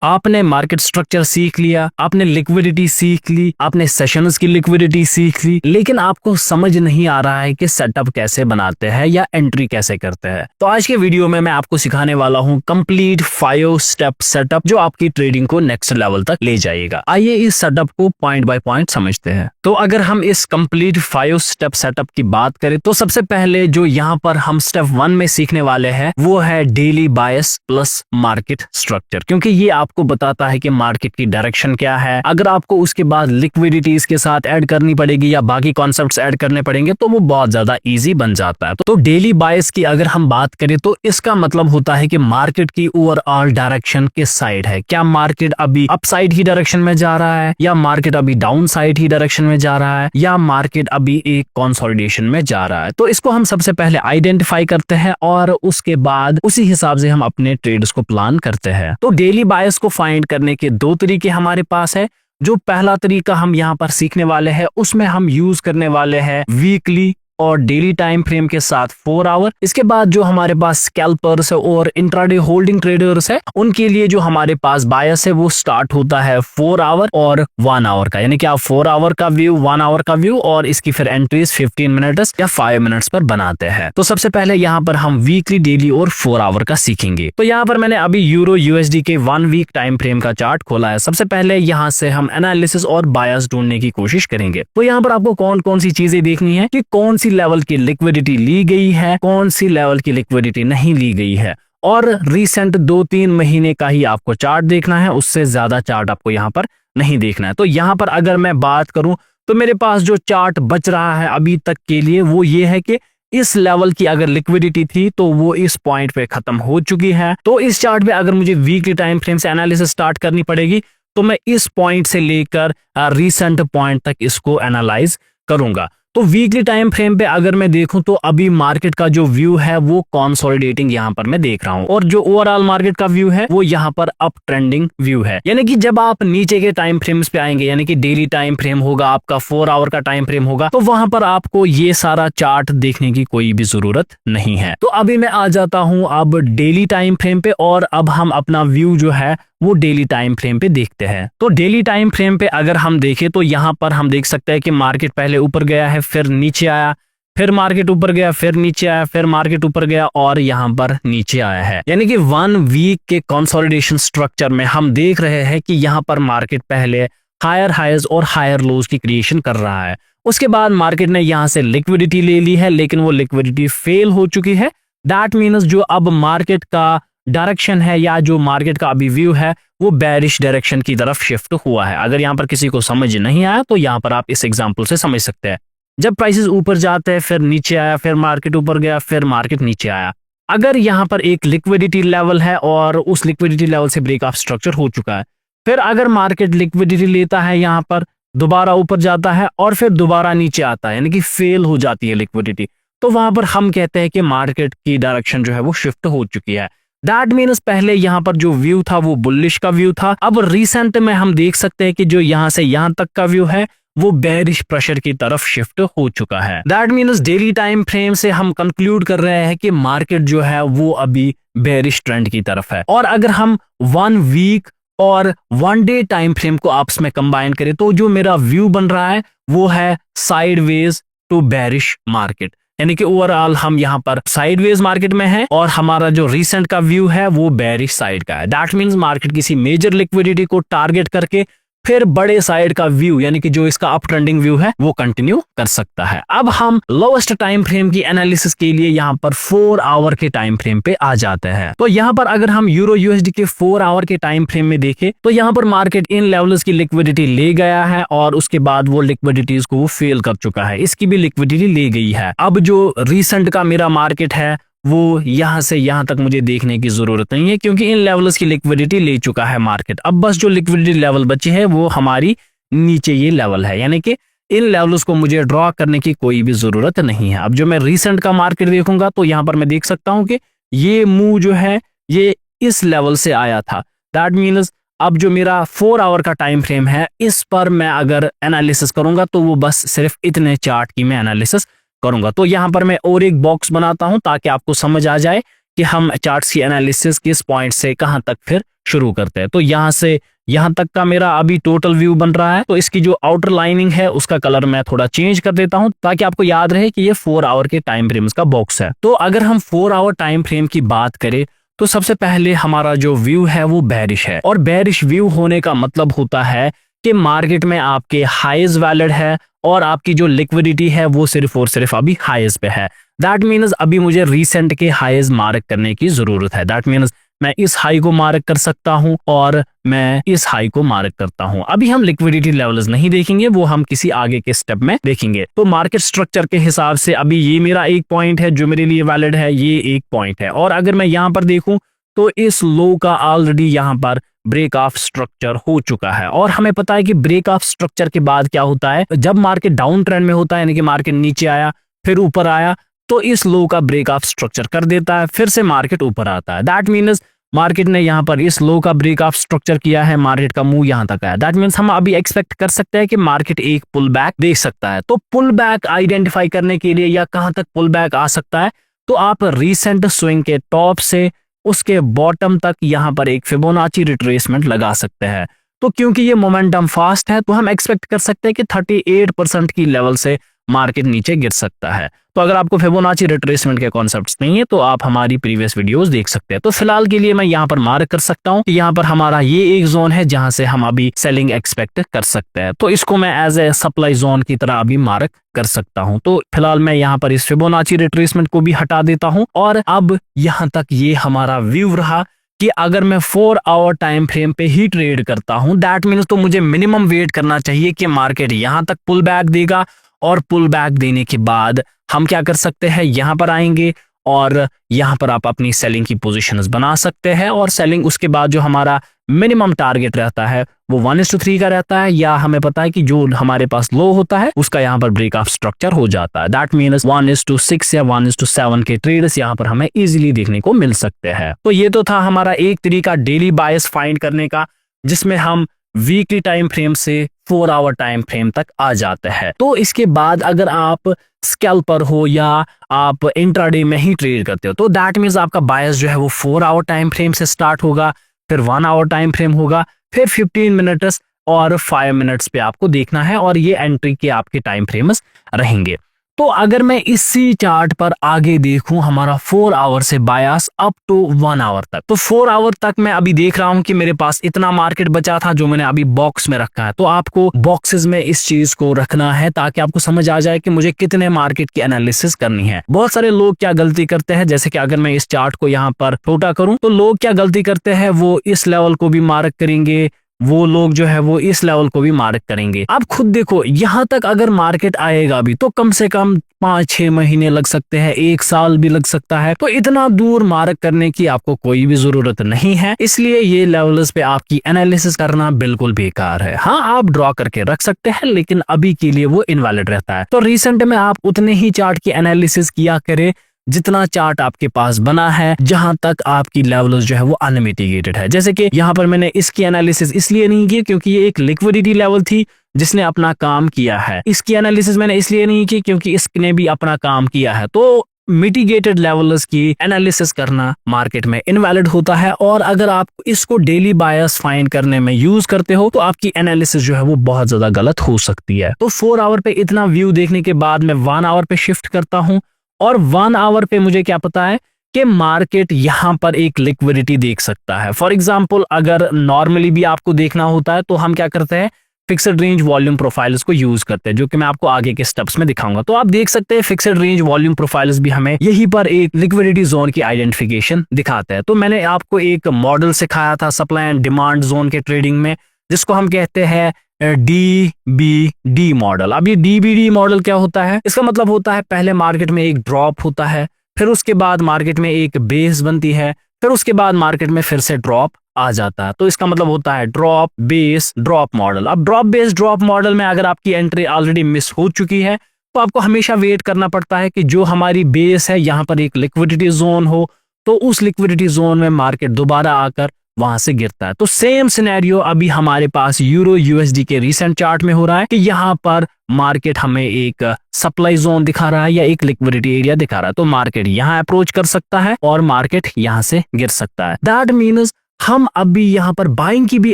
आपने market structure सीख लिया, आपने लिक्विडिटी सीख ली, आपने सेशंस की लिक्विडिटी सीख ली, लेकिन आपको समझ नहीं आ रहा है कि सेटअप कैसे बनाते हैं या एंट्री कैसे करते हैं। तो आज के वीडियो में मैं आपको सिखाने वाला हूं कंप्लीट 5 स्टेप सेटअप जो आपकी ट्रेडिंग को नेक्स्ट लेवल तक ले जाएगा। आइए इस सेटअप को पॉइंट बाय पॉइंट समझते हैं। तो अगर हम इस कंप्लीट 5 स्टेप सेटअप की बात करें तो सबसे पहले जो यहाँ पर हम स्टेप 1 में सीखने वाले हैं वो है डेली बायस प्लस मार्केट स्ट्रक्चर, क्योंकि ये आपको बताता है कि मार्केट की डायरेक्शन क्या है। अगर आपको उसके बाद लिक्विडिटी इसके साथ ऐड करनी पड़ेगी या बाकी कॉन्सेप्ट्स ऐड करने पड़ेंगे तो वो बहुत ज्यादा इजी बन जाता है। तो डेली बायस की अगर हम बात करें तो इसका मतलब होता है कि मार्केट की ओवरऑल डायरेक्शन किस साइड है। क्या मार्केट अभी अप साइड ही डायरेक्शन में जा रहा है, या मार्केट अभी डाउन साइड ही डायरेक्शन में जा रहा है, या मार्केट अभी एक कंसोलिडेशन में जा रहा है। तो इसको हम सबसे पहले आइडेंटिफाई करते हैं और उसके बाद उसी हिसाब से हम अपने ट्रेड्स को प्लान करते हैं। तो डेली बायस को फाइंड करने के 2 तरीके हमारे पास है। जो पहला तरीका हम यहाँ पर सीखने वाले हैं उसमें हम यूज करने वाले हैं वीकली और डेली टाइम फ्रेम के साथ 4 आवर। इसके बाद जो हमारे पास स्कैल्पर्स है और इंट्राडे होल्डिंग ट्रेडर्स है उनके लिए जो हमारे पास बायस है वो स्टार्ट होता है 4 आवर और 1 आवर का, यानी कि आप 4 आवर का व्यू, 1 आवर का व्यू और इसकी फिर एंट्रीज 15 मिनट्स या 5 मिनट्स पर बनाते हैं। तो सबसे पहले यहाँ पर हम वीकली, डेली और 4 आवर का सीखेंगे। तो यहाँ पर मैंने अभी यूरो यूएसडी के 1 वीक टाइम फ्रेम का चार्ट खोला है। सबसे पहले यहाँ से हम एनालिसिस और बायस ढूंढने की कोशिश करेंगे। तो यहाँ पर आपको कौन कौन सी चीजें देखनी है कि कौन सी लेवल की लिक्विडिटी ली गई है, कौन सी लेवल की लिक्विडिटी नहीं ली गई है, और रिसेंट 2-3 महीने का ही आपको चार्ट देखना है, उससे ज्यादा चार्ट आपको यहाँ पर नहीं देखना है। तो यहाँ पर अगर मैं बात करूं तो मेरे पास जो चार्ट बच रहा है अभी तक के लिए वो ये है कि इस लेवल की अगर लिक्विडिटी थी तो वो इस पॉइंट पे खत्म हो चुकी है। तो इस चार्ट पे अगर मुझे वीकली टाइम फ्रेम से एनालिसिस स्टार्ट करनी पड़ेगी तो मैं इस पॉइंट से लेकर रिसेंट पॉइंट तक इसको एनालाइज करूंगा। तो वीकली टाइम फ्रेम पे अगर मैं देखूं तो अभी मार्केट का जो व्यू है वो कंसोलिडेटिंग यहाँ पर मैं देख रहा हूं, और जो ओवरऑल मार्केट का व्यू है वो यहाँ पर अप ट्रेंडिंग व्यू है। यानी कि जब आप नीचे के टाइम फ्रेम्स पे आएंगे, यानी कि डेली टाइम फ्रेम होगा, आपका 4 आवर का टाइम फ्रेम होगा, तो वहां पर आपको ये सारा चार्ट देखने की कोई भी जरूरत नहीं है। तो अभी मैं आ जाता हूं अब डेली टाइम फ्रेम पे, और अब हम अपना व्यू जो है वो डेली टाइम फ्रेम पे देखते हैं। तो डेली टाइम फ्रेम पे अगर हम देखें तो यहाँ पर हम देख सकते हैं कि मार्केट पहले ऊपर गया है, फिर नीचे आया, फिर मार्केट ऊपर गया, फिर नीचे आया, फिर मार्केट ऊपर गया और यहाँ पर नीचे आया है। यानी कि 1 वीक के कंसोलिडेशन स्ट्रक्चर में हम देख रहे हैं कि यहाँ पर मार्केट पहले हायर हाइज और हायर लोज की क्रिएशन कर रहा है। उसके बाद मार्केट ने यहाँ से लिक्विडिटी ले ली है, लेकिन वो लिक्विडिटी फेल हो चुकी है। दैट मीन्स जो अब मार्केट का डायरेक्शन है या जो मार्केट का अभी व्यू है वो बेरिश डायरेक्शन की तरफ शिफ्ट हुआ है। अगर यहाँ पर किसी को समझ नहीं आया तो यहाँ पर आप इस एग्जांपल से समझ सकते हैं। जब प्राइसेस ऊपर जाते हैं, फिर नीचे आया, फिर मार्केट ऊपर गया, फिर मार्केट नीचे आया। अगर यहाँ पर एक लिक्विडिटी लेवल है और उस लिक्विडिटी लेवल से ब्रेक ऑफ स्ट्रक्चर हो चुका है, फिर अगर मार्केट लिक्विडिटी लेता है, यहाँ पर दोबारा ऊपर जाता है और फिर दोबारा नीचे आता है, यानी कि फेल हो जाती है लिक्विडिटी, तो वहां पर हम कहते हैं कि मार्केट की डायरेक्शन जो है वो शिफ्ट हो चुकी है। दैट मीन्स पहले यहाँ पर जो व्यू था वो बुलिश का व्यू था। अब रिसेंट में हम देख सकते हैं कि जो यहाँ से यहाँ तक का व्यू है वो बेरिश प्रेशर की तरफ शिफ्ट हो चुका है। That means daily time frame से हम कंक्लूड कर रहे हैं कि मार्केट जो है वो अभी बेरिश ट्रेंड की तरफ है। और अगर हम 1 वीक और 1 डे टाइम फ्रेम को आपस में कंबाइन करें तो जो मेरा व्यू बन रहा है वो है साइडवेज टू बेरिश मार्केट, यानी कि ओवरऑल हम यहाँ पर साइडवेज मार्केट में हैं और हमारा जो रिसेंट का व्यू है वो बेरिश साइड का है। दैट मींस मार्केट किसी मेजर लिक्विडिटी को टारगेट करके फिर बड़े साइड का व्यू, यानी कि जो इसका अप ट्रेंडिंग व्यू है वो कंटिन्यू कर सकता है। अब हम लोएस्ट टाइम फ्रेम की एनालिसिस के लिए यहाँ पर 4 आवर के टाइम फ्रेम पे आ जाते हैं। तो यहाँ पर अगर हम यूरो यूएसडी के 4 आवर के टाइम फ्रेम में देखें तो यहाँ पर मार्केट इन लेवल्स की लिक्विडिटी ले गया है और उसके बाद वो लिक्विडिटीज को वो फेल कर चुका है, इसकी भी लिक्विडिटी ले गई है। अब जो रिसेंट का मेरा मार्केट है वो यहाँ से यहाँ तक मुझे देखने की जरूरत नहीं है, क्योंकि इन लेवल्स की लिक्विडिटी ले चुका है मार्केट। अब बस जो लिक्विडिटी लेवल बची है वो हमारी नीचे ये लेवल है, यानी कि इन लेवल्स को मुझे ड्रॉ करने की कोई भी जरूरत नहीं है। अब जो मैं रिसेंट का मार्केट देखूंगा तो यहाँ पर मैं देख सकता हूँ कि ये मूव जो है ये इस लेवल से आया था। दैट मीन्स अब जो मेरा 4 आवर का टाइम फ्रेम है इस पर मैं अगर एनालिसिस करूंगा तो वो बस सिर्फ इतने चार्ट की मैं एनालिसिस करूंगा। तो यहाँ पर मैं और एक बॉक्स बनाता हूं ताकि आपको समझ आ जाए कि हम चार्ट्स की एनालिसिस किस पॉइंट से कहां तक फिर शुरू करते हैं। तो यहाँ से यहाँ तक का मेरा अभी टोटल व्यू बन रहा है। तो इसकी जो आउटर लाइनिंग है उसका कलर मैं थोड़ा चेंज कर देता हूं ताकि आपको याद रहे कि ये 4 आवर के टाइम फ्रेम्स का बॉक्स है। तो अगर हम 4 आवर टाइम फ्रेम की बात करें तो सबसे पहले हमारा जो व्यू है वो बेरिश है, और बेरिश व्यू होने का मतलब होता है कि मार्केट में आपके हाईएस्ट वैलिड है और आपकी जो लिक्विडिटी है वो सिर्फ और सिर्फ अभी हाईएस्ट पे है। दैट मीन्स अभी मुझे रिसेंट के हाईएस्ट मार्क करने की जरूरत है। दैट मीन्स मैं इस हाई को मार्क कर सकता हूं और मैं इस हाई को मार्क करता हूं। अभी हम लिक्विडिटी लेवल्स नहीं देखेंगे, वो हम किसी आगे के स्टेप में देखेंगे। तो मार्केट स्ट्रक्चर के हिसाब से अभी ये मेरा एक पॉइंट है जो मेरे लिए वैलिड है, ये एक पॉइंट है। और अगर मैं यहाँ पर देखूं तो इस लो का ऑलरेडी यहाँ पर ब्रेक ऑफ स्ट्रक्चर हो चुका है, और हमें पता है कि ब्रेक ऑफ स्ट्रक्चर के बाद क्या होता है, जब मार्केट डाउन ट्रेंड में होता है, यानी कि मार्केट नीचे आया फिर ऊपर आया, तो इस लो का ब्रेक ऑफ स्ट्रक्चर कर देता है, फिर से मार्केट ऊपर आता है। दैट मीन्स मार्केट ने यहाँ पर इस लो का ब्रेक ऑफ स्ट्रक्चर किया है, मार्केट का मूव यहाँ तक आया। दैट मीन्स हम अभी एक्सपेक्ट कर सकते हैं कि मार्केट एक पुल बैक दे सकता है। तो पुल बैक आइडेंटिफाई करने के लिए या कहां तक पुल बैक आ सकता है, तो आप रिसेंट स्विंग के टॉप से उसके बॉटम तक यहाँ पर एक फिबोनाची रिट्रेसमेंट लगा सकते हैं। तो क्योंकि ये मोमेंटम फास्ट है तो हम एक्सपेक्ट कर सकते हैं कि 38% की लेवल से मार्केट नीचे गिर सकता है। तो अगर आपको फिबोनाची रिट्रेसमेंट के कॉन्सेप्ट्स नहीं है तो आप हमारी प्रीवियस वीडियोस देख सकते हैं। तो फिलहाल के लिए मैं यहाँ पर मार्क कर सकता हूँ कि यहाँ पर हमारा ये एक जोन है जहां से हम अभी सेलिंग एक्सपेक्ट कर सकते हैं। तो इसको मैं एज ए सप्लाई जोन की तरह अभी मार्क कर सकता हूं। तो फिलहाल मैं यहाँ पर इस फिबोनाची रिट्रेसमेंट को भी हटा देता हूं, और अब यहाँ तक ये हमारा व्यू रहा कि अगर मैं 4 आवर टाइम फ्रेम पे ही ट्रेड करता हूं, दैट मीन्स तो मुझे मिनिमम वेट करना चाहिए कि मार्केट यहां तक पुल बैक देगा, और पुल बैक देने के बाद हम क्या कर सकते हैं, यहां पर आएंगे और यहां पर आप अपनी सेलिंग की पोजीशंस बना सकते हैं। और सेलिंग उसके बाद जो हमारा मिनिमम टारगेट रहता है वो 1:3 का रहता है, या हमें पता है कि जो हमारे पास लो होता है उसका यहाँ पर ब्रेक ऑफ स्ट्रक्चर हो जाता है। दैट मीन्स 1:6 या 1:7 के ट्रेड्स यहाँ पर हमें इजीली देखने को मिल सकते हैं। तो ये तो था हमारा एक तरीका डेली बायस फाइंड करने का, जिसमें हम वीकली टाइम फ्रेम से 4 आवर टाइम फ्रेम तक आ जाते हैं। तो इसके बाद अगर आप स्कैल्पर हो या आप इंट्राडे में ही ट्रेड करते हो तो दैट मीन्स आपका बायस जो है वो 4 आवर टाइम फ्रेम से स्टार्ट होगा, फिर 1 आवर टाइम फ्रेम होगा, फिर 15 मिनट्स और 5 मिनट्स पे आपको देखना है, और ये एंट्री के आपके टाइम फ्रेम्स रहेंगे। तो अगर मैं इसी चार्ट पर आगे देखूं, हमारा 4 आवर से बायस अप टू 1 आवर तक, तो 4 आवर तक मैं अभी देख रहा हूं कि मेरे पास इतना मार्केट बचा था जो मैंने अभी बॉक्स में रखा है। तो आपको बॉक्सेस में इस चीज को रखना है ताकि आपको समझ आ जाए कि मुझे कितने मार्केट की एनालिसिस करनी है। बहुत सारे लोग क्या गलती करते हैं, जैसे कि अगर मैं इस चार्ट को यहाँ पर छोटा करूं तो लोग क्या गलती करते हैं, वो इस लेवल को भी मार्क करेंगे, वो लोग जो है वो इस लेवल को भी मार्क करेंगे। अब खुद देखो, यहां तक अगर मार्केट आएगा भी तो कम से कम 5-6 महीने लग सकते हैं, 1 साल भी लग सकता है। तो इतना दूर मार्क करने की आपको कोई भी जरूरत नहीं है, इसलिए ये लेवल्स पे आपकी एनालिसिस करना बिल्कुल बेकार है। हाँ, आप ड्रॉ करके रख सकते हैं लेकिन अभी के लिए वो इनवैलिड रहता है। तो रिसेंट में आप उतने ही चार्ट की एनालिसिस किया करें जितना चार्ट आपके पास बना है, जहां तक आपकी लेवल्स जो है वो अनमिटिगेटेड है। जैसे कि यहाँ पर मैंने इसकी एनालिसिस इसलिए नहीं की क्योंकि ये एक लिक्विडिटी लेवल थी जिसने अपना काम किया है। इसकी एनालिसिस मैंने इसलिए नहीं की क्योंकि इसने भी अपना काम किया है। तो मिटिगेटेड लेवल्स की एनालिसिस करना मार्केट में इनवैलिड होता है, और अगर आप इसको डेली बायस फाइंड करने में यूज करते हो तो आपकी एनालिसिस जो है वो बहुत ज्यादा गलत हो सकती है। तो 4 आवर पे इतना व्यू देखने के बाद मैं 1 आवर पे शिफ्ट करता हूं, और 1 आवर पे मुझे क्या पता है कि मार्केट यहां पर एक लिक्विडिटी देख सकता है। फॉर एग्जांपल, अगर नॉर्मली भी आपको देखना होता है तो हम क्या करते हैं, फिक्स्ड रेंज वॉल्यूम प्रोफाइल्स को यूज करते हैं, जो कि मैं आपको आगे के स्टेप्स में दिखाऊंगा। तो आप देख सकते हैं फिक्स्ड रेंज वॉल्यूम प्रोफाइल्स भी हमें यहीं पर एक लिक्विडिटी जोन की आइडेंटिफिकेशन दिखाते हैं। तो मैंने आपको एक मॉडल सिखाया था सप्लाई एंड डिमांड जोन के ट्रेडिंग में, जिसको हम कहते हैं DBD मॉडल। अब ये DBD मॉडल क्या होता है, इसका मतलब होता है पहले मार्केट में एक ड्रॉप होता है, फिर उसके बाद मार्केट में एक बेस बनती है, फिर उसके बाद मार्केट में फिर से ड्रॉप आ जाता है। तो इसका मतलब होता है ड्रॉप बेस ड्रॉप मॉडल। अब ड्रॉप बेस ड्रॉप मॉडल में अगर आपकी एंट्री ऑलरेडी मिस हो चुकी है तो आपको हमेशा वेट करना पड़ता है कि जो हमारी बेस है यहाँ पर एक लिक्विडिटी जोन हो, तो उस लिक्विडिटी जोन में मार्केट दोबारा आकर वहां से गिरता है। तो सेम सिनेरियो अभी हमारे पास यूरो USD के रिसेंट चार्ट में हो रहा है कि यहाँ पर मार्केट हमें एक सप्लाई जोन दिखा रहा है या एक लिक्विडिटी एरिया दिखा रहा है। तो मार्केट यहाँ अप्रोच कर सकता है और मार्केट यहाँ से गिर सकता है। दैट मीन्स हम अभी यहाँ पर बाइंग की भी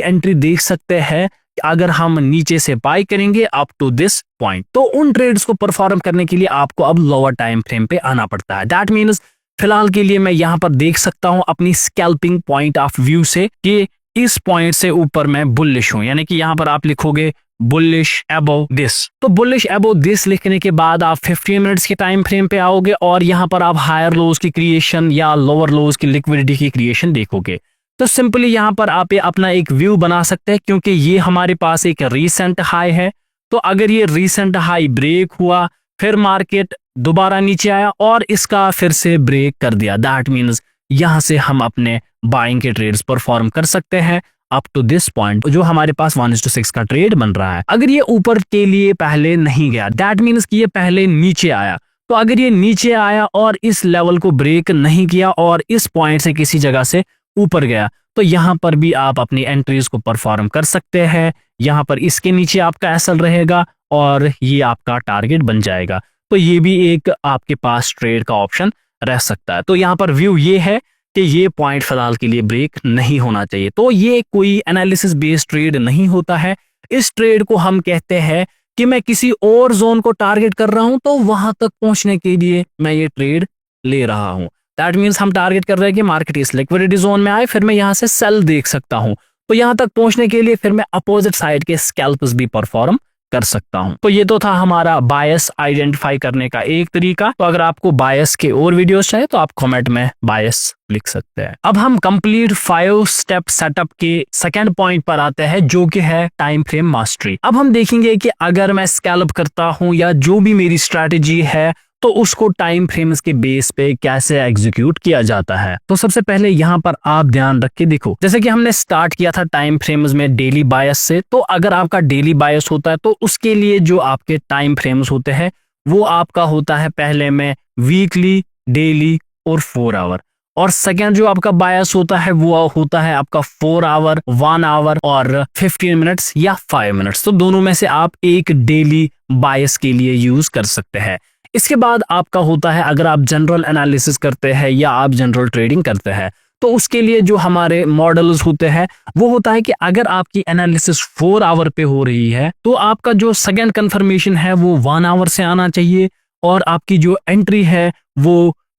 एंट्री देख सकते हैं। अगर हम नीचे से बाय करेंगे अप टू दिस पॉइंट, तो उन ट्रेड्स को परफॉर्म करने के लिए आपको अब लोअर टाइम फ्रेम पे आना पड़ता है। दैट मीन्स फिलहाल के लिए मैं यहाँ पर देख सकता हूँ अपनी स्कैल्पिंग पॉइंट ऑफ व्यू से कि इस पॉइंट से ऊपर मैं बुलिश हूं, यानी कि यहाँ पर आप लिखोगे बुलिश अबव दिस। तो बुलिश अबव दिस लिखने के बाद आप 15 मिनट्स के टाइम फ्रेम पे आओगे और यहाँ पर आप हायर लोज की क्रिएशन या लोअर लोज की लिक्विडिटी की क्रिएशन देखोगे। तो सिंपली यहाँ पर आप अपना एक व्यू बना सकते हैं, क्योंकि ये हमारे पास एक रीसेंट हाई है। तो अगर ये रीसेंट हाई ब्रेक हुआ, फिर मार्केट दोबारा नीचे आया और इसका फिर से ब्रेक कर दिया, दैट मीन्स यहाँ से हम अपने बाइंग के ट्रेड्स परफॉर्म कर सकते हैं अप टू दिस पॉइंट, जो हमारे पास 1:6 का ट्रेड बन रहा है। अगर ये ऊपर के लिए पहले नहीं गया, दैट मीन्स कि ये पहले नीचे आया। तो अगर ये नीचे आया और इस लेवल को ब्रेक नहीं किया और इस पॉइंट से किसी जगह से ऊपर गया, तो यहाँ पर भी आप अपनी एंट्रीज को परफॉर्म कर सकते हैं। यहाँ पर इसके नीचे आपका एसएल रहेगा और ये आपका टारगेट बन जाएगा। तो ये भी एक आपके पास ट्रेड का ऑप्शन रह सकता है। तो यहाँ पर व्यू ये है कि ये पॉइंट फिलहाल के लिए ब्रेक नहीं होना चाहिए। तो ये कोई एनालिसिस बेस्ड ट्रेड नहीं होता है। इस ट्रेड को हम कहते हैं कि मैं किसी और जोन को टारगेट कर रहा हूं, तो वहां तक पहुंचने के लिए मैं ये ट्रेड ले रहा हूं। दैट मीन्स हम टारगेट कर रहे हैं कि मार्केट इस लिक्विडिटी जोन में आए, फिर मैं यहां से सेल देख सकता हूं। तो यहां तक पहुंचने के लिए फिर मैं अपोजिट साइड के स्कैल्प्स भी परफॉर्म कर सकता हूं। तो ये तो था हमारा बायस आइडेंटिफाई करने का एक तरीका। तो अगर आपको बायस के और वीडियोस चाहिए तो आप कमेंट में बायस लिख सकते हैं। अब हम कंप्लीट 5 स्टेप सेटअप के सेकंड पॉइंट पर आते हैं, जो कि है टाइम फ्रेम मास्टरी। अब हम देखेंगे कि अगर मैं स्कैल्प करता हूं या जो भी मेरी स्ट्रैटेजी है, तो उसको टाइम फ्रेम्स के बेस पे कैसे एग्जीक्यूट किया जाता है। तो सबसे पहले यहाँ पर आप ध्यान रख के देखो, जैसे कि हमने स्टार्ट किया था टाइम फ्रेम्स में डेली बायस से। तो अगर आपका डेली बायस होता है तो उसके लिए जो आपके टाइम फ्रेम्स होते हैं वो आपका होता है पहले में वीकली, डेली और 4 आवर। और सेकेंड जो आपका बायस होता है वो होता है आपका 4 आवर, 1 आवर और 15 मिनट्स या 5 मिनट्स। तो दोनों में से आप एक डेली बायस के लिए यूज कर सकते हैं। इसके बाद आपका होता है, अगर आप जनरल एनालिसिस करते हैं या आप जनरल ट्रेडिंग करते हैं, तो उसके लिए जो हमारे मॉडल्स होते हैं वो होता है कि अगर आपकी एनालिसिस 4 आवर पे हो रही है तो आपका जो सेकंड कंफर्मेशन है वो 1 आवर से आना चाहिए और आपकी जो एंट्री है वो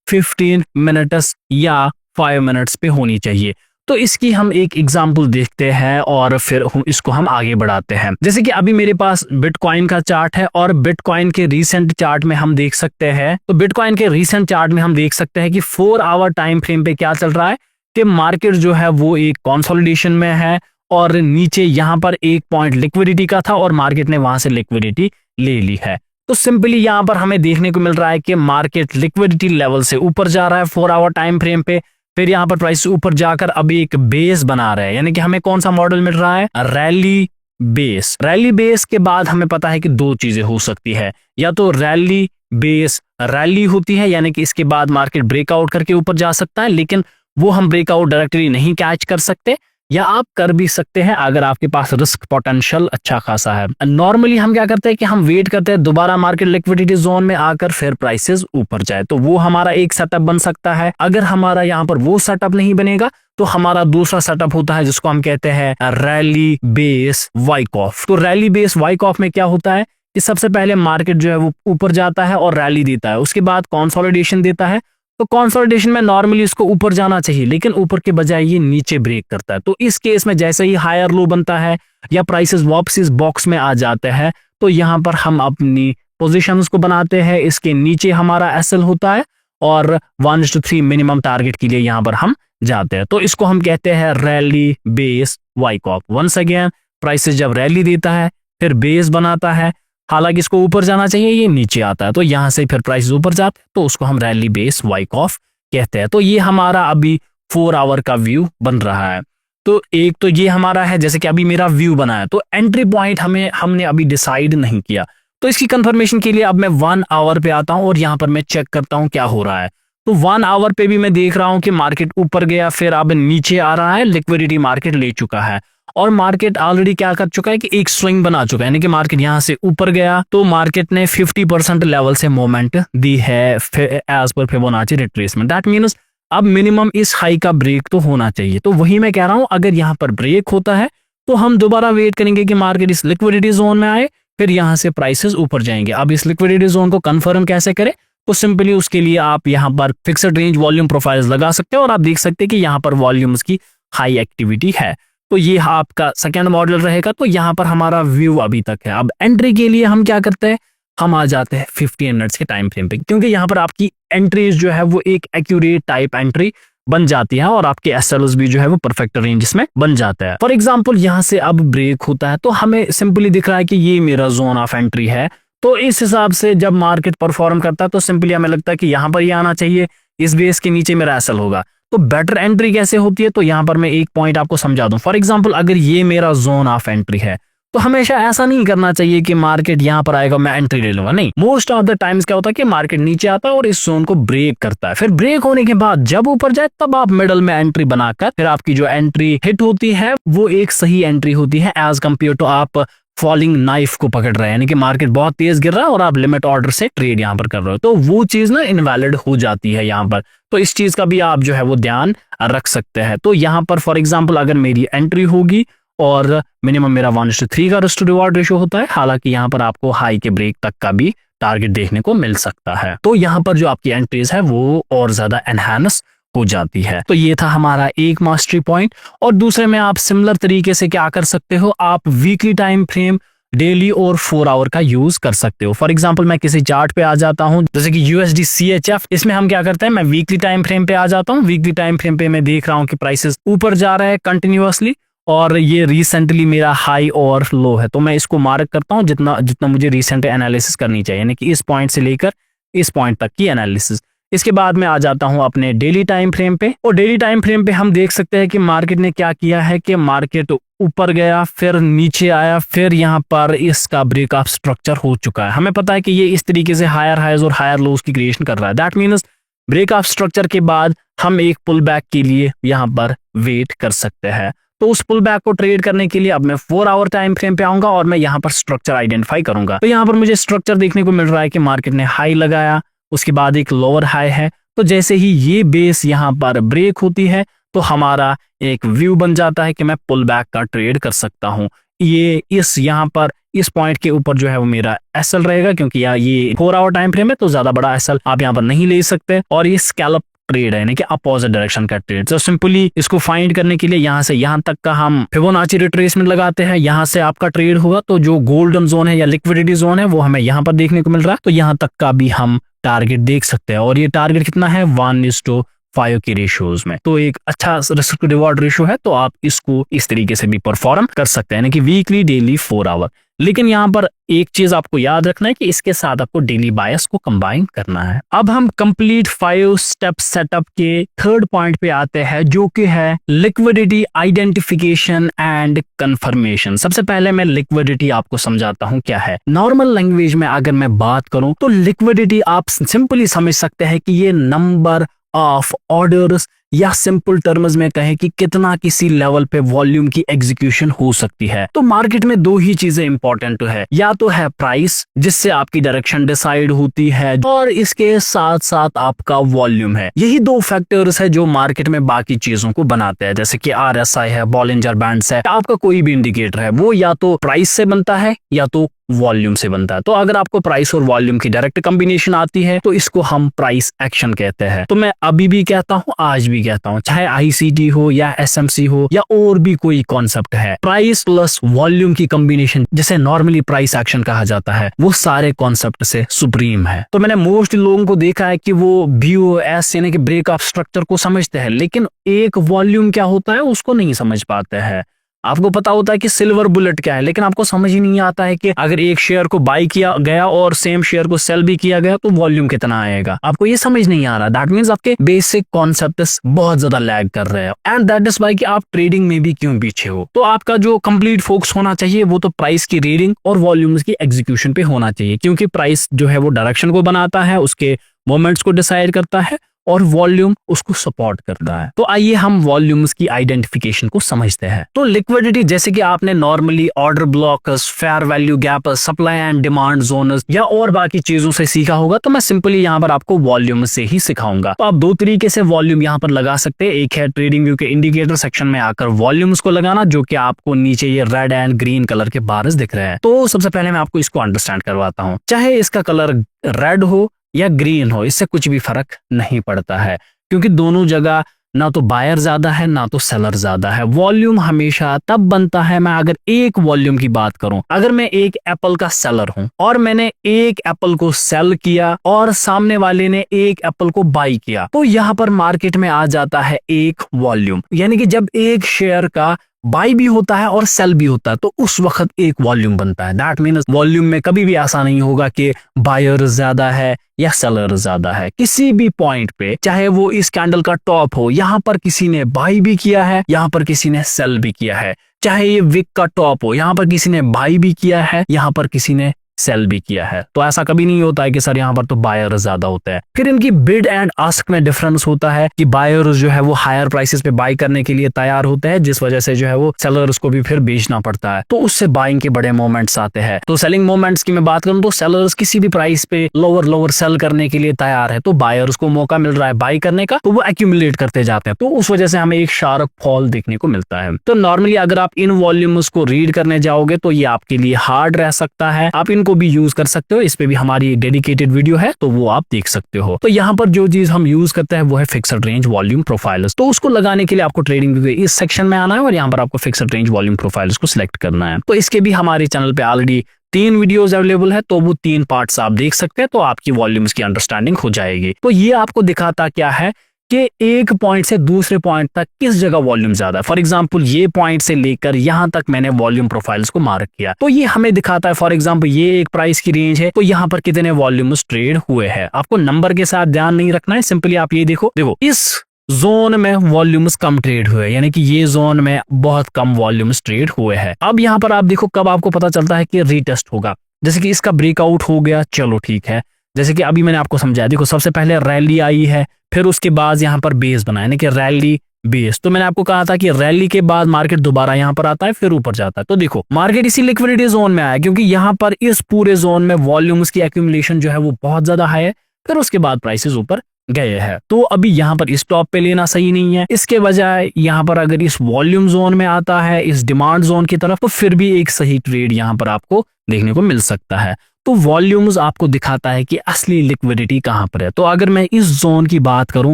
15 मिनट्स या 5 मिनट्स पे होनी चाहिए। तो इसकी हम एक एग्जांपल देखते हैं और फिर इसको हम आगे बढ़ाते हैं। जैसे कि अभी मेरे पास बिटकॉइन का चार्ट है और बिटकॉइन के रीसेंट चार्ट में हम देख सकते हैं, तो बिटकॉइन के रीसेंट चार्ट में हम देख सकते हैं कि 4 आवर टाइम फ्रेम पे क्या चल रहा है कि मार्केट जो है वो एक कंसोलिडेशन में है और नीचे यहाँ पर एक पॉइंट लिक्विडिटी का था और मार्केट ने वहां से लिक्विडिटी ले ली है। तो सिंपली यहाँ पर हमें देखने को मिल रहा है कि मार्केट लिक्विडिटी लेवल से ऊपर जा रहा है 4 आवर टाइम फ्रेम पे, फिर यहाँ पर प्राइस ऊपर जाकर अभी एक बेस बना रहा है, यानी कि हमें कौन सा मॉडल मिल रहा है, रैली बेस। रैली बेस के बाद हमें पता है कि दो चीजें हो सकती है, या तो रैली बेस रैली होती है यानी कि इसके बाद मार्केट ब्रेकआउट करके ऊपर जा सकता है, लेकिन वो हम ब्रेकआउट डायरेक्टली नहीं कैच कर सकते, या आप कर भी सकते हैं अगर आपके पास रिस्क पोटेंशियल अच्छा खासा है। नॉर्मली हम क्या करते हैं कि हम वेट करते हैं दोबारा मार्केट लिक्विडिटी जोन में आकर फिर प्राइसेस ऊपर जाए, तो वो हमारा एक सेटअप बन सकता है। अगर हमारा यहाँ पर वो सेटअप नहीं बनेगा तो हमारा दूसरा सेटअप होता है जिसको हम कहते हैं रैली बेस वाइक ऑफ। तो रैली बेस वाइक ऑफ में क्या होता है कि सबसे पहले मार्केट जो है वो ऊपर जाता है और रैली देता है, उसके बाद कंसोलिडेशन देता है। तो कंसोलिडेशन में नॉर्मली इसको ऊपर जाना चाहिए, लेकिन ऊपर के बजाय ये नीचे ब्रेक करता है। तो इस केस में जैसे ही हायर लो बनता है या प्राइसेस वापस इस बॉक्स में आ जाते हैं, तो यहाँ पर हम अपनी पोजीशंस को बनाते हैं। इसके नीचे हमारा एसएल होता है और 1:3 मिनिमम टारगेट के लिए यहाँ पर हम जाते हैं। तो इसको हम कहते हैं रैली बेस वाइक ऑफ। वंस अगेन प्राइसेस जब रैली देता है फिर बेस बनाता है, हालांकि इसको ऊपर जाना चाहिए, ये नीचे आता है, तो यहाँ से फिर प्राइस ऊपर जाते हैं, तो उसको हम रैली बेस वाइक ऑफ कहते हैं। तो ये हमारा अभी 4 आवर का व्यू बन रहा है। तो एक तो ये हमारा है, जैसे कि अभी मेरा व्यू बना है, तो एंट्री पॉइंट हमने अभी डिसाइड नहीं किया। तो इसकी कंफर्मेशन के लिए अब मैं 1 आवर पे आता हूँ और यहाँ पर मैं चेक करता हूँ क्या हो रहा है। तो 1 आवर पे भी मैं देख रहा हूँ कि मार्केट ऊपर गया, फिर अब नीचे आ रहा है, लिक्विडिटी मार्केट ले चुका है और मार्केट ऑलरेडी क्या कर चुका है कि एक स्विंग बना चुका है, यानी कि मार्केट यहां से ऊपर गया तो मार्केट ने 50% लेवल से मूवमेंट दी है as per Fibonacci retracement. That means अब मिनिमम इस हाई का ब्रेक तो होना चाहिए। तो वही मैं कह रहा हूं, अगर यहाँ पर ब्रेक होता है तो हम दोबारा वेट करेंगे कि मार्केट इस लिक्विडिटी जोन में आए, फिर यहाँ से प्राइसेस ऊपर जाएंगे। अब इस लिक्विडिटी जोन को कंफर्म कैसे करें, तो सिंपली उसके लिए आप यहाँ पर फिक्स्ड रेंज वॉल्यूम प्रोफाइल्स लगा सकते हैं और आप देख सकते हैं कि यहाँ पर वॉल्यूम्स की हाई एक्टिविटी है। तो ये आपका सेकंड मॉडल रहेगा। तो यहाँ पर हमारा व्यू अभी तक है। अब एंट्री के लिए हम क्या करते हैं, हम आ जाते हैं 15 मिनट्स के टाइम फ्रेम पे, क्योंकि यहाँ पर आपकी एंट्रीज जो है वो एक एक्यूरेट टाइप एंट्री बन जाती है और आपके एसएलओस भी जो है वो परफेक्ट रेंज में बन जाता है। फॉर एग्जांपल यहाँ से अब ब्रेक होता है तो हमें सिंपली दिख रहा है कि ये मेरा जोन ऑफ एंट्री है। तो इस हिसाब से जब मार्केट परफॉर्म करता है तो सिंपली हमें लगता है कि यहाँ पर ये आना चाहिए, इस बेस के नीचे मेरा एसएल होगा। तो बेटर एंट्री कैसे होती है, तो यहाँ पर मैं एक पॉइंट आपको समझा दूं। फॉर एग्जांपल अगर ये मेरा जोन ऑफ एंट्री है तो हमेशा ऐसा नहीं करना चाहिए कि मार्केट यहाँ पर आएगा मैं एंट्री ले लूंगा। नहीं, मोस्ट ऑफ द टाइम्स क्या होता है कि मार्केट नीचे आता है और इस जोन को ब्रेक करता है, फिर ब्रेक होने के बाद जब ऊपर जाए तब आप मिडल में एंट्री बनाकर फिर आपकी जो एंट्री हिट होती है वो एक सही एंट्री होती है एज कम्पेयर टू आप फॉलिंग नाइफ को पकड़ रहे हैं, यानी कि मार्केट बहुत तेज गिर रहा है और आप लिमिट ऑर्डर से ट्रेड यहाँ पर कर रहे हो, तो वो चीज ना इनवैलिड हो जाती है यहाँ पर। तो इस चीज का भी आप जो है वो ध्यान रख सकते हैं। तो यहाँ पर फॉर एग्जांपल अगर मेरी एंट्री होगी और मिनिमम मेरा 1:3 का रिस्क टू रिवॉर्ड रेशियो होता है, हालांकि यहाँ पर आपको हाई के ब्रेक तक का भी टारगेट देखने को मिल सकता है। तो यहाँ पर जो आपकी एंट्रीज है वो और ज्यादा एनहांस हो जाती है। तो ये था हमारा एक मास्टरी पॉइंट। और दूसरे में आप सिमिलर तरीके से क्या कर सकते हो, आप वीकली टाइम फ्रेम, डेली और 4 आवर का यूज कर सकते हो। फॉर एग्जांपल मैं किसी चार्ट पे आ जाता हूं जैसे कि यूएसडी CHF, इसमें हम क्या करते हैं, मैं वीकली टाइम फ्रेम पे आ जाता हूं। वीकली टाइम फ्रेम पे मैं देख रहा हूं कि प्राइसेस ऊपर जा रहा है कंटिन्यूअसली और ये रिसेंटली मेरा हाई और लो है, तो मैं इसको मार्क करता हूं जितना जितना मुझे रिसेंट एनालिसिस करनी चाहिए, यानी कि इस पॉइंट से लेकर इस पॉइंट तक की एनालिसिस। इसके बाद मैं आ जाता हूं अपने डेली टाइम फ्रेम पे, और डेली टाइम फ्रेम पे हम देख सकते हैं कि मार्केट ने क्या किया है कि मार्केट ऊपर गया, फिर नीचे आया, फिर यहाँ पर इसका ब्रेकअप स्ट्रक्चर हो चुका है। हमें पता है कि ये इस तरीके से हायर हाइज और हायर लोज की क्रिएशन कर रहा है। दैट मीन्स ब्रेकअप स्ट्रक्चर के बाद हम एक पुल बैक के लिए यहाँ पर वेट कर सकते हैं। तो उस पुल बैक को ट्रेड करने के लिए अब मैं 4 आवर टाइम फ्रेम पे आऊंगा और मैं यहाँ पर स्ट्रक्चर आइडेंटिफाई करूंगा। तो यहाँ पर मुझे स्ट्रक्चर देखने को मिल रहा है कि मार्केट ने हाई लगाया, उसके बाद एक लोअर हाई है। तो जैसे ही ये बेस यहाँ पर ब्रेक होती है तो हमारा एक व्यू बन जाता है कि मैं पुल बैक का ट्रेड कर सकता हूँ। ये इस यहाँ पर इस पॉइंट के ऊपर जो है वो मेरा एसएल रहेगा, क्योंकि ये 4 आवर टाइम फ्रेम है तो ज्यादा बड़ा एसएल आप यहाँ पर नहीं ले सकते। और ये स्कैल्प ट्रेड है, यानी कि अपोजिट डायरेक्शन का ट्रेड। तो सिंपली इसको फाइंड करने के लिए यहाँ से यहाँ तक का हम फिबोनाची रिट्रेसमेंट लगाते हैं। यहाँ से आपका ट्रेड होगा तो जो गोल्डन जोन है या लिक्विडिटी जोन है वो हमें यहाँ पर देखने को मिल रहा है, तो यहाँ तक का भी हम टारगेट देख सकते हैं। और ये टारगेट कितना है, 1:5 की रेशियोज में। तो एक अच्छा रिस्क टू रिवॉर्ड रेशियो है, तो आप इसको इस तरीके से भी परफॉर्म कर सकते हैं, यानी कि वीकली, डेली, 4 आवर। लेकिन यहाँ पर एक चीज आपको याद रखना है कि इसके साथ आपको डेली बायस को कंबाइन करना है। अब हम कंप्लीट 5 स्टेप सेटअप के थर्ड पॉइंट पे आते हैं, जो कि है लिक्विडिटी आइडेंटिफिकेशन एंड कंफर्मेशन। सबसे पहले मैं लिक्विडिटी आपको समझाता हूँ क्या है। नॉर्मल लैंग्वेज में अगर मैं बात करूं तो लिक्विडिटी आप सिंपली समझ सकते हैं कि ये नंबर ऑफ ऑर्डर्स, या सिंपल टर्म्स में कहें कि कितना किसी लेवल पे वॉल्यूम की एग्जीक्यूशन हो सकती है। तो मार्केट में 2 ही चीजें इंपॉर्टेंट है, या तो है प्राइस जिससे आपकी डायरेक्शन डिसाइड होती है, और इसके साथ साथ आपका वॉल्यूम है। यही 2 फैक्टर्स है जो मार्केट में बाकी चीजों को बनाते हैं, जैसे कि RSI है, बॉलिंजर बैंड्स है, आपका कोई भी इंडिकेटर है, वो या तो प्राइस से बनता है या तो वॉल्यूम से बनता है। तो अगर आपको प्राइस और वॉल्यूम की डायरेक्ट कॉम्बिनेशन आती है तो इसको हम प्राइस एक्शन कहते हैं। तो मैं अभी भी कहता हूँ, आज भी कहता हूँ, चाहे ICT हो या SMC हो या और भी कोई कॉन्सेप्ट है, प्राइस प्लस वॉल्यूम की कॉम्बिनेशन जिसे नॉर्मली प्राइस एक्शन कहा जाता है, वो सारे कॉन्सेप्ट से सुप्रीम है। तो मैंने मोस्ट लोगों को देखा है कि वो BOS यानी कि ब्रेकअप स्ट्रक्चर को समझते हैं, लेकिन एक वॉल्यूम क्या होता है उसको नहीं समझ पाते हैं। आपको पता होता है कि सिल्वर बुलेट क्या है, लेकिन आपको समझ ही नहीं आता है कि अगर एक शेयर को बाई किया गया और सेम शेयर को सेल भी किया गया तो वॉल्यूम कितना आएगा, आपको ये समझ नहीं आ रहा। दैट मींस आपके बेसिक कॉन्सेप्ट्स बहुत ज्यादा लैग कर रहे हैं, एंड दैट इज वाई कि आप ट्रेडिंग में भी क्यों पीछे हो। तो आपका जो कंप्लीट फोकस होना चाहिए वो तो प्राइस की रीडिंग और वॉल्यूम्स की एग्जीक्यूशन पे होना चाहिए, क्योंकि प्राइस जो है वो डायरेक्शन को बनाता है, उसके मोमेंट्स को डिसाइड करता है, और वॉल्यूम उसको सपोर्ट करता है। तो आइए हम वॉल्यूम्स की आइडेंटिफिकेशन को समझते हैं। तो लिक्विडिटी, जैसे कि आपने normally order blocks, fair value gap, supply and demand zones या और बाकी चीजों से सीखा होगा, तो मैं सिंपली यहाँ पर आपको वॉल्यूम से ही सिखाऊंगा। तो आप दो तरीके से वॉल्यूम यहाँ पर लगा सकते हैं। एक है ट्रेडिंग व्यू के इंडिकेटर सेक्शन में आकर वॉल्यूम्स को लगाना, जो कि आपको नीचे ये रेड एंड ग्रीन कलर के बार्स दिख रहे हैं। तो सबसे पहले मैं आपको इसको अंडरस्टैंड करवाता हूँ। चाहे इसका कलर रेड हो या ग्रीन हो, इससे कुछ भी फर्क नहीं पड़ता है, क्योंकि दोनों जगह ना तो बायर ज्यादा है ना तो सेलर ज्यादा है। वॉल्यूम हमेशा तब बनता है, मैं अगर एक वॉल्यूम की बात करूं, अगर मैं एक एप्पल का सेलर हूं और मैंने एक एप्पल को सेल किया और सामने वाले ने एक एप्पल को बाई किया, तो यहाँ पर मार्केट में आ जाता है एक वॉल्यूम। यानी कि जब एक शेयर का बाई भी होता है और सेल भी होता है, तो उस वक्त एक वॉल्यूम बनता है। दैट मीन्स वॉल्यूम में कभी भी ऐसा नहीं होगा कि बायर ज्यादा है या सेलर ज्यादा है। किसी भी पॉइंट पे, चाहे वो इस कैंडल का टॉप हो, यहाँ पर किसी ने बाई भी किया है, यहाँ पर किसी ने सेल भी किया है। चाहे ये विक का टॉप हो, यहाँ पर किसी ने बाई भी किया है, यहाँ पर किसी ने सेल भी किया है। तो ऐसा कभी नहीं होता है कि सर यहाँ पर तो बायर ज्यादा होता है। फिर इनकी बिड एंड आस्क में डिफरेंस होता है कि बायर्स जो है वो हायर प्राइसेस पे बाई करने के लिए तैयार होते हैं, जिस वजह से जो है वो सेलर्स को भी फिर बेचना पड़ता है, तो उससे बाइंग के बड़े मोमेंट्स आते हैं। तो सेलिंग मोमेंट्स की मैं बात करूं तो सेलर्स किसी भी प्राइस पे लोअर सेल करने के लिए तैयार है, तो बायर्स को मौका मिल रहा है बाई करने का, तो वो एक्यूमुलेट करते जाते हैं, तो उस वजह से हमें एक शार्प फॉल देखने को मिलता है। तो नॉर्मली अगर आप इन वॉल्यूम्स को रीड करने जाओगे तो ये आपके लिए हार्ड रह सकता है। आप इनको भी यूज कर सकते हो, इस पे भी हमारी डेडिकेटेड वीडियो है, तो वो आप देख सकते हो। तो यहाँ पर जो चीज हम यूज करते हैं वो है फिक्स्ड रेंज वॉल्यूम प्रोफाइल्स। तो उसको लगाने के लिए आपको ट्रेडिंग व्यू के इस सेक्शन में आना है और यहाँ पर आपको फिक्स्ड रेंज वॉल्यूम प्रोफाइल्स को सिलेक्ट करना है। तो इसके भी हमारे चैनल पे ऑलरेडी 3 वीडियोस अवेलेबल है, तो वो 3 पार्ट्स आप देख सकते हैं, तो आपकी वॉल्यूम्स की अंडरस्टैंडिंग हो जाएगी। तो ये आपको दिखाता क्या है कि एक पॉइंट से दूसरे पॉइंट तक किस जगह वॉल्यूम ज्यादा है। फॉर एग्जांपल ये पॉइंट से लेकर यहाँ तक मैंने वॉल्यूम प्रोफाइल्स को मार्क किया, तो ये हमें दिखाता है। फॉर एग्जांपल ये एक प्राइस की रेंज है, तो यहाँ पर कितने वॉल्यूम्स ट्रेड हुए हैं। आपको नंबर के साथ ध्यान नहीं रखना है, सिंपली आप ये देखो इस जोन में वॉल्यूम्स कम ट्रेड हुए, यानी कि ये जोन में बहुत कम वॉल्यूम्स ट्रेड हुए हैं। अब यहाँ पर आप देखो कब आपको पता चलता है कि रीटेस्ट होगा। जैसे कि इसका ब्रेकआउट हो गया, चलो ठीक है, जैसे कि अभी मैंने आपको समझाया, देखो सबसे पहले रैली आई है, फिर उसके बाद यहाँ पर बेस बना, यानी कि रैली बेस। तो मैंने आपको कहा था कि रैली के बाद मार्केट दोबारा यहाँ पर आता है, फिर ऊपर जाता है। तो देखो मार्केट इसी लिक्विडिटी जोन में आया, क्योंकि यहाँ पर इस पूरे जोन में वॉल्यूम्स की एक्यूमुलेशन जो है वो बहुत ज्यादा हाई है, फिर उसके बाद प्राइसेस ऊपर गए हैं। तो अभी यहाँ पर इस टॉप पे लेना सही नहीं है, इसके बजाय यहाँ पर अगर इस वॉल्यूम जोन में आता है, इस डिमांड जोन की तरफ, तो फिर भी एक सही ट्रेड यहाँ पर आपको देखने को मिल सकता है। तो वॉल्यूम्स आपको दिखाता है कि असली लिक्विडिटी कहां पर है। तो अगर मैं इस जोन की बात करूं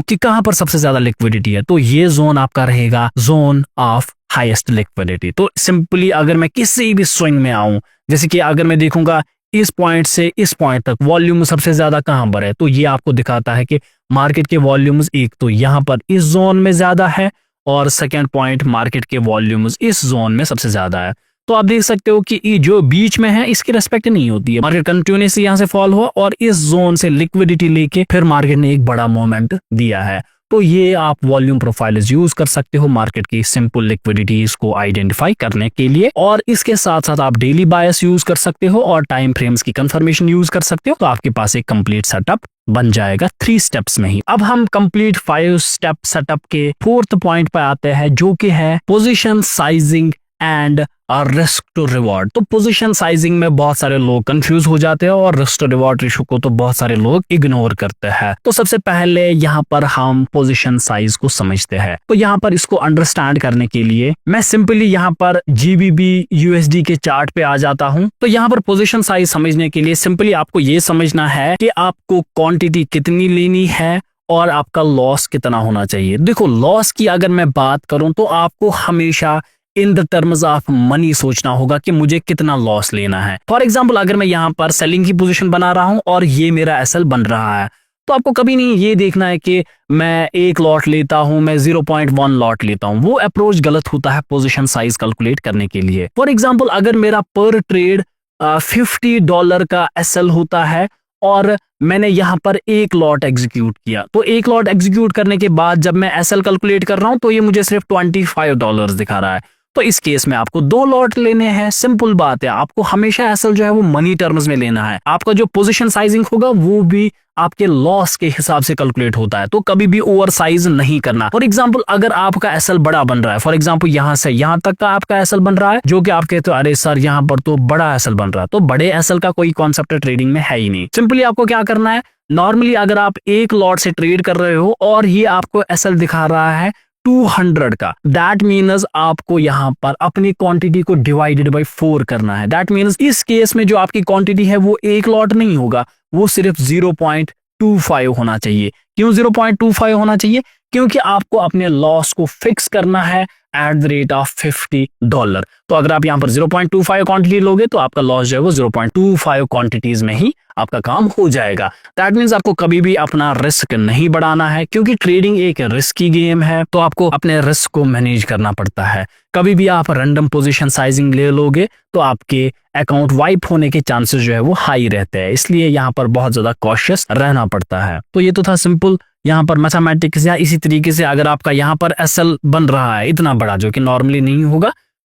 कि कहां पर सबसे ज्यादा लिक्विडिटी है, तो ये जोन आपका रहेगा जोन ऑफ हाईएस्ट लिक्विडिटी। तो सिंपली अगर मैं किसी भी स्विंग में आऊं, जैसे कि अगर मैं देखूंगा इस पॉइंट से इस पॉइंट तक वॉल्यूम सबसे ज्यादा कहां पर है, तो ये आपको दिखाता है कि मार्केट के वॉल्यूम्स एक तो यहाँ पर इस जोन में ज्यादा है, और सेकेंड पॉइंट मार्केट के वॉल्यूम्स इस जोन में सबसे ज्यादा है। तो आप देख सकते हो कि ये जो बीच में है इसकी रेस्पेक्ट नहीं होती है। मार्केट कंटिन्यूसली यहाँ से फॉल हुआ और इस जोन से लिक्विडिटी लेके फिर मार्केट ने एक बड़ा मोमेंट दिया है। तो ये आप वॉल्यूम प्रोफाइल्स यूज कर सकते हो मार्केट की सिंपल लिक्विडिटीज को आइडेंटिफाई करने के लिए, और इसके साथ साथ आप डेली बायस यूज कर सकते हो और टाइम फ्रेम्स की कंफर्मेशन यूज कर सकते हो। तो आपके पास एक कंप्लीट सेटअप बन जाएगा 3 स्टेप्स में ही। अब हम कंप्लीट 5 स्टेप सेटअप के 4th पॉइंट पर आते हैं, जो कि है position sizing and risk to reward. तो पोजीशन साइजिंग में बहुत सारे लोग कंफ्यूज हो जाते हैं और रिस्क टू रिवॉर्ड रेशो को तो बहुत सारे लोग इग्नोर करते हैं। तो सबसे पहले यहाँ पर हम पोजीशन साइज को समझते हैं। तो यहाँ पर इसको अंडरस्टैंड करने के लिए मैं सिंपली यहाँ पर GBP USD के चार्ट पे आ जाता हूँ। तो यहाँ पर पोजीशन साइज समझने के लिए सिंपली आपको ये समझना है कि आपको क्वांटिटी कितनी लेनी है और आपका लॉस कितना होना चाहिए। देखो लॉस की अगर मैं बात करूं तो आपको हमेशा in the terms of money सोचना होगा कि मुझे कितना लॉस लेना है। फॉर एग्जाम्पल अगर मैं यहाँ पर सेलिंग की पोजीशन बना रहा हूँ और ये मेरा SL बन रहा है, तो आपको कभी नहीं ये देखना है कि मैं 1 लॉट लेता हूं, मैं 0.1 लॉट लेता हूं। वो अप्रोच गलत होता है पोजीशन साइज कैलकुलेट करने के लिए। फॉर एग्जाम्पल अगर मेरा पर ट्रेड $50 का SL होता है और मैंने यहाँ पर 1 लॉट एग्जीक्यूट किया, तो 1 लॉट एग्जीक्यूट करने के बाद जब मैं SL कैलकुलेट कर रहा हूं तो ये मुझे सिर्फ $25 दिखा रहा है। तो इस केस में आपको 2 लॉट लेने हैं। सिंपल बात है, आपको हमेशा एसएल जो है वो मनी टर्म्स में लेना है। आपका जो पोजीशन साइजिंग होगा वो भी आपके लॉस के हिसाब से कैलकुलेट होता है, तो कभी भी ओवर साइज नहीं करना। फॉर एग्जांपल अगर आपका एसएल बड़ा बन रहा है, फॉर एग्जांपल यहां से यहां तक का आपका एसएल बन रहा है, जो कि आप कहते हो अरे सर यहां पर तो बड़ा एसएल बन रहा है, तो बड़े एसएल का कोई कॉन्सेप्ट ट्रेडिंग में है ही नहीं। सिंपली आपको क्या करना है, नॉर्मली अगर आप एक लॉट से ट्रेड कर रहे हो और ये आपको एसएल दिखा रहा है 200 का, दैट मीन्स आपको यहाँ पर अपनी क्वांटिटी को डिवाइडेड बाय 4 करना है। दैट मीन्स इस केस में जो आपकी क्वांटिटी है वो एक लॉट नहीं होगा, वो सिर्फ 0.25 होना चाहिए। क्यों 0.25 होना चाहिए? क्योंकि आपको अपने लॉस को फिक्स करना है एट द रेट ऑफ $50। तो अगर आप यहाँ पर 0.25 क्वांटिटी लोगे तो आपका लॉस जो है वो 0.25 क्वांटिटीज में ही आपका काम हो जाएगा। दैट मीन्स आपको कभी भी अपना रिस्क नहीं बढ़ाना है, क्योंकि ट्रेडिंग एक रिस्की गेम है, तो आपको अपने रिस्क को मैनेज करना पड़ता है। कभी भी आप रैंडम पोजीशन साइजिंग ले लोगे तो आपके अकाउंट वाइप होने के चांसेस जो है वो हाई रहते हैं, इसलिए यहाँ पर बहुत ज्यादा कॉशियस रहना पड़ता है। तो ये तो था सिंपल यहाँ पर मैथमेटिक्स। या इसी तरीके से अगर आपका यहाँ पर एसएल बन रहा है इतना बड़ा, जो कि नॉर्मली नहीं होगा,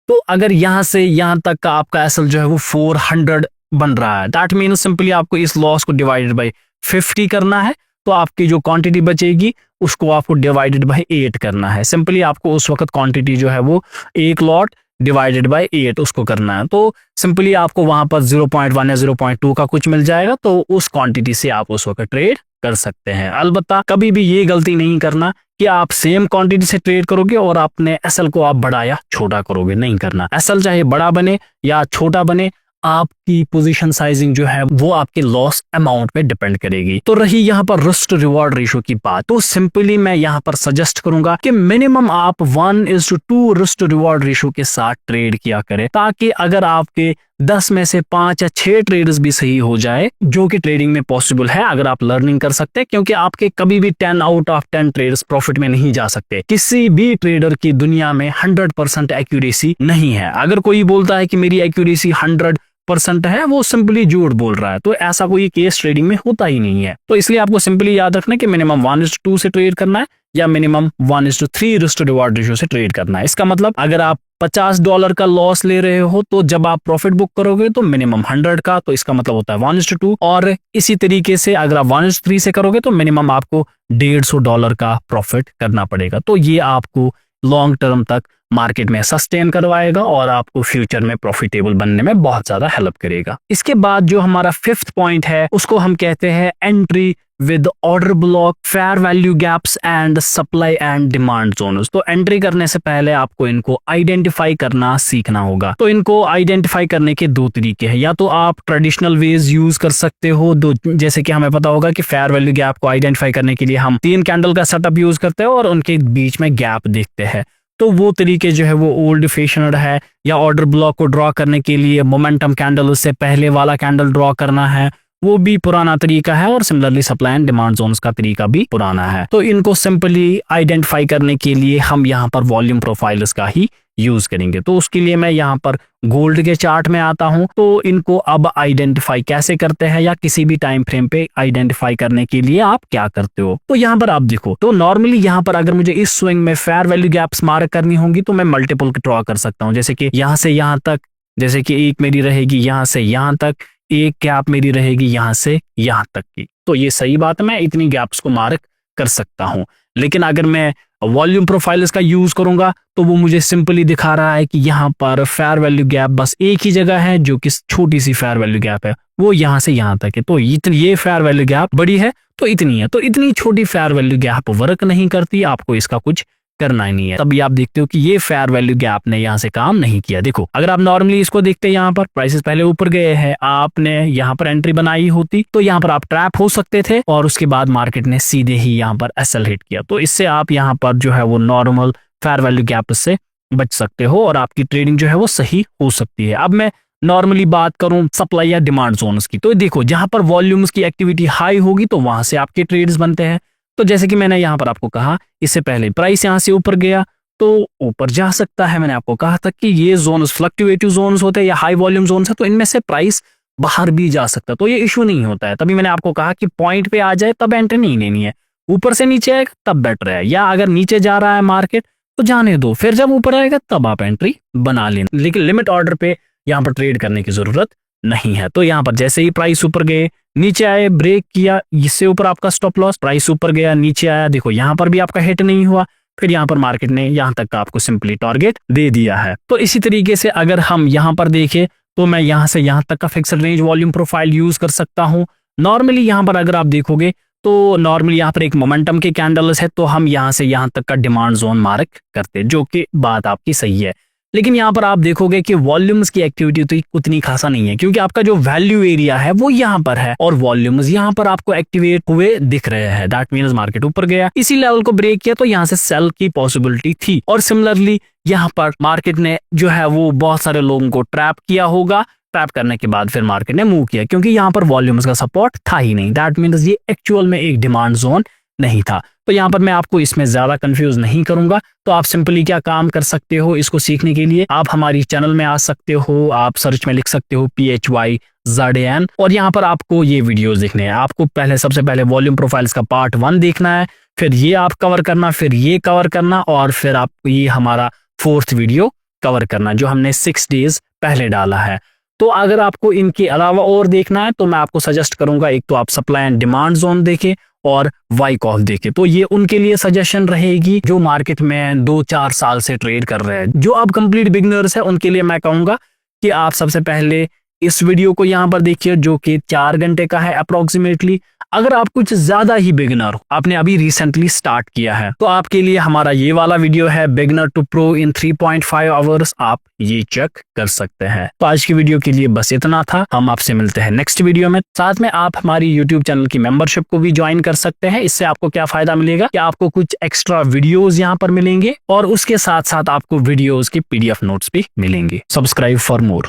तो अगर यहाँ से यहाँ तक का आपका एसएल जो है वो 400 बन रहा है, दैट मीन्स सिंपली आपको इस लॉस को डिवाइडेड बाय 50 करना है, तो आपकी जो क्वांटिटी बचेगी उसको आपको डिवाइडेड बाय 8 करना है। सिंपली आपको उस वक्त क्वांटिटी जो है वो एक लॉट डिवाइडेड बाय 8 उसको करना है। तो सिंपली आपको वहां पर 0.1 या 0.2 का कुछ मिल जाएगा, तो उस क्वांटिटी से आप उस वक्त ट्रेड कर सकते हैं। अलबत्ता कभी भी ये गलती नहीं करना कि आप सेम क्वांटिटी से ट्रेड करोगे और अपने एसएल को आप बड़ा या छोटा करोगे, नहीं करना। एसएल चाहे बड़ा बने या छोटा बने, आपकी पोजीशन साइजिंग जो है वो आपके लॉस अमाउंट पे डिपेंड करेगी। तो रही यहाँ पर रिस्क रिवॉर्ड रेशियो की बात, तो सिंपली मैं यहाँ पर सजेस्ट करूंगा कि मिनिमम आप 1:2 रिस्क रिवॉर्ड रेशियो के साथ ट्रेड किया करें, ताकि अगर आपके 10 में से 5 या 6 ट्रेडर्स भी सही हो जाए, जो कि ट्रेडिंग में पॉसिबल है अगर आप लर्निंग कर सकते हैं, क्योंकि आपके कभी भी 10 आउट ऑफ 10 ट्रेडर्स प्रॉफिट में नहीं जा सकते। किसी भी ट्रेडर की दुनिया में 100% एक्यूरेसी नहीं है। अगर कोई बोलता है कि मेरी एक्यूरेसी 100% है, वो सिंपली झूठ बोल रहा है। तो ऐसा कोई केस ट्रेडिंग में होता ही नहीं है। तो इसलिए आपको सिंपली याद रखना कि मिनिमम 1:2 से ट्रेड करना है या मिनिमम 1:3 रिस्क रिवॉर्ड रेशियो से ट्रेड करना है। इसका मतलब अगर आप $50 का लॉस ले रहे हो, तो जब आप प्रॉफिट बुक करोगे तो मिनिमम 100 का, तो इसका मतलब होता है 1:2। और इसी तरीके से अगर आप 1:3 से करोगे तो मिनिमम आपको $150 का प्रॉफिट करना पड़ेगा। तो ये आपको लॉन्ग टर्म तक मार्केट में सस्टेन करवाएगा और आपको फ्यूचर में प्रॉफिटेबल बनने में बहुत ज्यादा हेल्प करेगा। इसके बाद जो हमारा 5th पॉइंट है उसको हम कहते हैं entry with order block, fair value gaps and supply and demand zones. तो एंट्री करने से पहले आपको इनको आइडेंटिफाई करना सीखना होगा। तो इनको आइडेंटिफाई करने के 2 तरीके हैं। या तो आप ट्रेडिशनल वेज यूज कर सकते हो, जैसे कि हमें पता होगा कि फेयर वैल्यू गैप को आइडेंटिफाई करने के लिए हम 3 कैंडल का सेटअप यूज करते हैं और उनके बीच में गैप देखते हैं। तो वो तरीके जो है वो ओल्ड फैशनड है। या ऑर्डर ब्लॉक को ड्रॉ करने के लिए मोमेंटम कैंडल, उससे पहले वाला कैंडल ड्रॉ करना है, वो भी पुराना तरीका है। और similarly supply and demand zones का तरीका भी पुराना है। तो इनको सिंपली आइडेंटिफाई करने के लिए हम यहाँ पर वॉल्यूम प्रोफाइल्स का ही यूज करेंगे। तो उसके लिए मैं यहाँ पर गोल्ड के चार्ट में आता हूं। तो इनको अब आइडेंटिफाई कैसे करते हैं या किसी भी टाइम फ्रेम पे आइडेंटिफाई करने के लिए आप क्या करते हो, तो यहाँ पर आप देखो। तो नॉर्मली यहाँ पर अगर मुझे इस स्विंग में फेयर वैल्यू गैप्स मार्क करनी होंगी तो मैं मल्टीपल ड्रॉ कर सकता हूँ। जैसे कि यहाँ से यहाँ तक, जैसे कि एक मेरी रहेगी यहाँ से यहाँ तक, एक गैप मेरी रहेगी यहाँ से यहाँ तक की। तो ये सही बात है, मैं इतनी गैप्स को मार्क कर सकता हूँ। लेकिन अगर मैं वॉल्यूम प्रोफाइल्स का यूज करूंगा तो वो मुझे सिंपली दिखा रहा है कि यहाँ पर फेयर वैल्यू गैप बस एक ही जगह है, जो कि छोटी सी फेयर वैल्यू गैप है, वो यहाँ से यहाँ तक है। तो ये फेयर वैल्यू गैप बड़ी है तो इतनी है। तो इतनी छोटी फेयर वैल्यू गैप वर्क नहीं करती, आपको इसका कुछ करना ही नहीं है। तभी आप देखते हो कि ये फेयर वैल्यू गैप ने यहाँ से काम नहीं किया। देखो अगर आप नॉर्मली इसको देखते हैं, यहाँ पर प्राइसेस पहले ऊपर गए हैं, आपने यहाँ पर एंट्री बनाई होती तो यहाँ पर आप ट्रैप हो सकते थे और उसके बाद मार्केट ने सीधे ही यहाँ पर एसएल हिट किया। तो इससे आप यहाँ पर जो है वो नॉर्मल फेयर वैल्यू गैप से बच सकते हो और आपकी ट्रेडिंग जो है वो सही हो सकती है। अब मैं नॉर्मली बात करूं सप्लाई या डिमांड जोन्स की, तो देखो जहां पर वॉल्यूम्स की एक्टिविटी हाई होगी तो वहां से आपके ट्रेड्स बनते हैं। तो जैसे कि मैंने यहाँ पर आपको कहा, इससे पहले प्राइस यहाँ से ऊपर गया तो ऊपर जा सकता है। मैंने आपको कहा था कि ये जोन्स फ्लक्चुएटिव जोन्स होते हैं या हाई वॉल्यूम जोन्स है, तो इनमें से प्राइस बाहर भी जा सकता है, तो ये इशू नहीं होता है। तभी मैंने आपको कहा कि पॉइंट पे आ जाए तब एंट्री नहीं लेनी है, ऊपर से नीचे आएगा तब बेटर है। या अगर नीचे जा रहा है मार्केट तो जाने दो, फिर जब ऊपर आएगा तब आप एंट्री बना लेना, लेकिन लिमिट ऑर्डर पे यहाँ पर ट्रेड करने की जरूरत नहीं है। तो यहाँ पर जैसे ही प्राइस ऊपर गए, नीचे आए, ब्रेक किया, इससे ऊपर आपका स्टॉप लॉस, प्राइस ऊपर गया, नीचे आया, देखो यहाँ पर भी आपका हिट नहीं हुआ, फिर यहाँ पर मार्केट ने यहाँ तक का आपको सिंपली टारगेट दे दिया है। तो इसी तरीके से अगर हम यहाँ पर देखें तो मैं यहाँ से यहाँ तक का fixed range volume profile use कर सकता हूँ। नॉर्मली यहाँ पर अगर आप देखोगे तो नॉर्मली यहाँ पर एक मोमेंटम के कैंडल्स है, तो हम यहाँ से यहाँ तक का डिमांड जोन मार्क करते, जो कि बात आपकी सही है। लेकिन यहाँ पर आप देखोगे कि वॉल्यूम्स की एक्टिविटी तो उतनी खासा नहीं है, क्योंकि आपका जो वैल्यू एरिया है वो यहाँ पर है और वॉल्यूम्स यहाँ पर आपको एक्टिवेट हुए दिख रहे हैं। दैट मींस मार्केट ऊपर गया, इसी लेवल को ब्रेक किया, तो यहाँ से सेल की पॉसिबिलिटी थी। और सिमिलरली यहाँ पर मार्केट ने जो है वो बहुत सारे लोगों को ट्रैप किया होगा, ट्रैप करने के बाद फिर मार्केट ने मूव किया, क्योंकि यहाँ पर वॉल्यूम्स का सपोर्ट था ही नहीं। दैट मींस ये एक्चुअल में एक डिमांड जोन नहीं था। तो यहाँ पर मैं आपको इसमें ज्यादा कंफ्यूज नहीं करूंगा। तो आप सिंपली क्या काम कर सकते हो, इसको सीखने के लिए आप हमारी चैनल में आ सकते हो, आप सर्च में लिख सकते हो PHYZAN और यहाँ पर आपको ये वीडियोस देखने हैं। आपको पहले सबसे पहले वॉल्यूम प्रोफाइल्स का पार्ट 1 देखना है, फिर ये आप कवर करना, फिर ये कवर करना और फिर आप ये हमारा 4th वीडियो कवर करना जो हमने 6 डेज पहले डाला है। तो अगर आपको इनके अलावा और देखना है तो मैं आपको सजेस्ट करूंगा, एक तो आप सप्लाई एंड डिमांड जोन देखें और वाई कॉल देखे, तो ये उनके लिए सजेशन रहेगी जो मार्केट में 2-4 साल से ट्रेड कर रहे हैं। जो अब कंप्लीट बिगिनर्स है उनके लिए मैं कहूंगा कि आप सबसे पहले इस वीडियो को यहाँ पर देखिए जो कि 4 घंटे का है अप्रोक्सीमेटली। अगर आप कुछ ज्यादा ही बिगिनर हो, आपने अभी रिसेंटली स्टार्ट किया है, तो आपके लिए हमारा ये वाला वीडियो है beginner to pro in 3.5 hours, आप ये चेक कर सकते हैं। तो आज की वीडियो के लिए बस इतना था, हम आपसे मिलते हैं नेक्स्ट वीडियो में। साथ में आप हमारी यूट्यूब चैनल की मेंबरशिप को भी ज्वाइन कर सकते हैं। इससे आपको क्या फायदा मिलेगा कि आपको कुछ एक्स्ट्रा वीडियोस यहाँ पर मिलेंगे और उसके साथ साथ आपको वीडियोस की PDF नोट्स भी मिलेंगे। Subscribe for more.